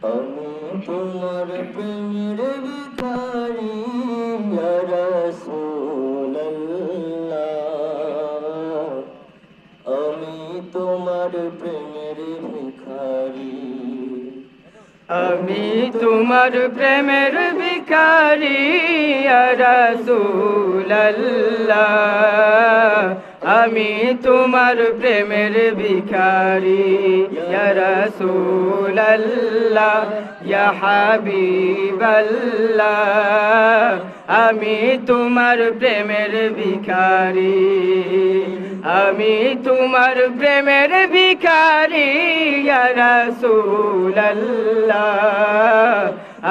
আমি তোমার প্রেমের ভিখারি ইয়া রাসূলুল্লাহ, আমি তোমার প্রেমের ভিখারি, আমি তোমার প্রেমের ভিখারি ইয়া রাসূলুল্লাহ, আমি তোমার প্রেমের ভিখারি ইয়া রাসূলুল্লাহ, ইয়া হাবিবাল্লাহ, আমি তোমার প্রেমের ভিখারি, আমি তোমার প্রেমের ভিখারি ইয়া রাসূলুল্লাহ,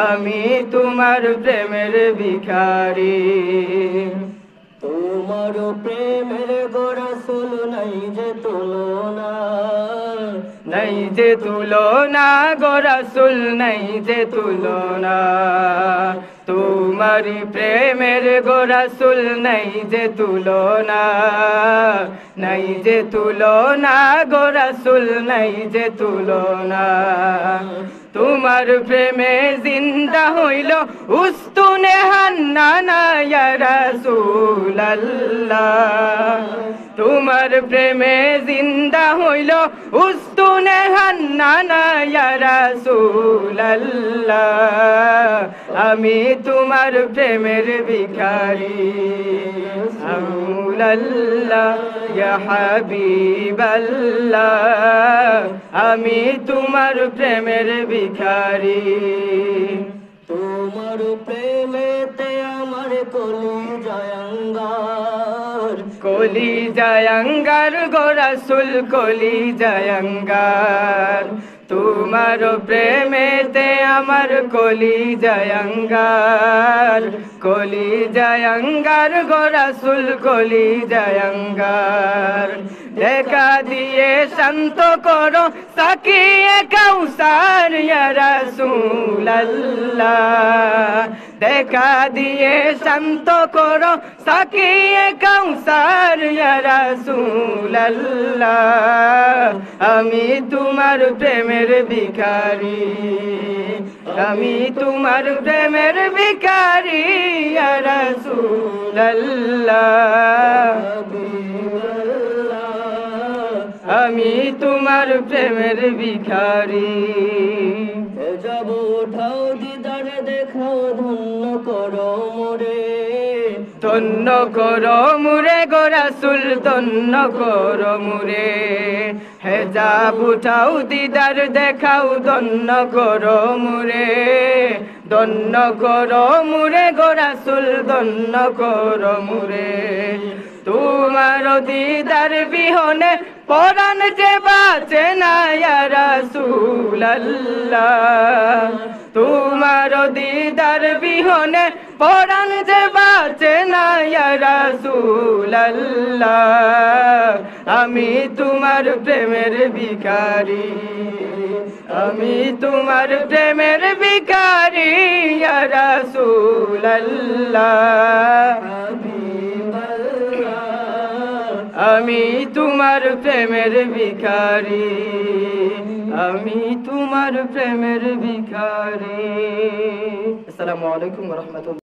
আমি তোমার প্রেমের ভিখারি। তোমার প্রেমের গো রাসূল নাই যে তুলনা, নাই যে তুলনা গো রাসূল, নাই যে তুলনা, তোমার প্রেমের গো রাসূল নাই যে তুলনা, নাই যে তুলনা গো রাসূল, নাই যে তুলনা, তোমার প্রেমে জিন্দা হইল উস্তুনে হান্নানা ইয়া রাসূলুল্লাহ, তোমার প্রেমে জিন্দা হইল উস্তুনে হান্নানা ইয়া রাসূলুল্লাহ, আমি তোমার প্রেমের ভিখারি রাসূলুল্লাহ, ইয়া হাবিবাল্লাহ, আমি তোমার প্রেমের ভিখারি। তোমার প্রেমেতে আমার কলিজায় আঙ্গার, কলিজায় আঙ্গার গো রাসূল, কলিজায় আঙ্গার, তোমার প্রেমেতে আমার কলিজায় আঙ্গার, কলিজায় আঙ্গার গো রাসূল, কলিজায় আঙ্গার, দেখা দিয়ে শান্ত করো সাকিয়ে কাউসার ইয়া রাসূলুল্লাহ, দেখা দিয়ে শান্ত করো সাকিয়ে কাউসার ইয়া রাসূলুল্লাহ, আমি তোমার প্রেমের ভিখারি, আমি তোমার প্রেমের ভিখারি ইয়া রাসূলুল্লাহ, আমি তোমার প্রেমের ভিখারি। যাব উঠাও দিদার দেখাও ধন্য করো মোরে, ধন্য করো মুরে গো রাসূল, ধন্য করো মুরে, হেজাব উঠাও দিদার দেখাও ধন্য করো মুরে, ধন্য করো মুরে গো রাসূল, ধন্য করো মুরে, তোমার দিদার বিহনে পরাণ যে বাঁচে না ইয়া রাসূলুল্লাহ, তোমার দিদার বিহনে পরাণ যে বাঁচে না ইয়া রাসূলুল্লাহ, আমি তোমার প্রেমের ভিখারি, আমি তোমার প্রেমের ভিখারি ইয়া রাসূলুল্লাহ, আমি তোমার প্রেমের ভিখারি, আমি তোমার প্রেমের ভিখারি। আসসালামু আলাইকুম ওয়া রাহমাতুল্লাহ।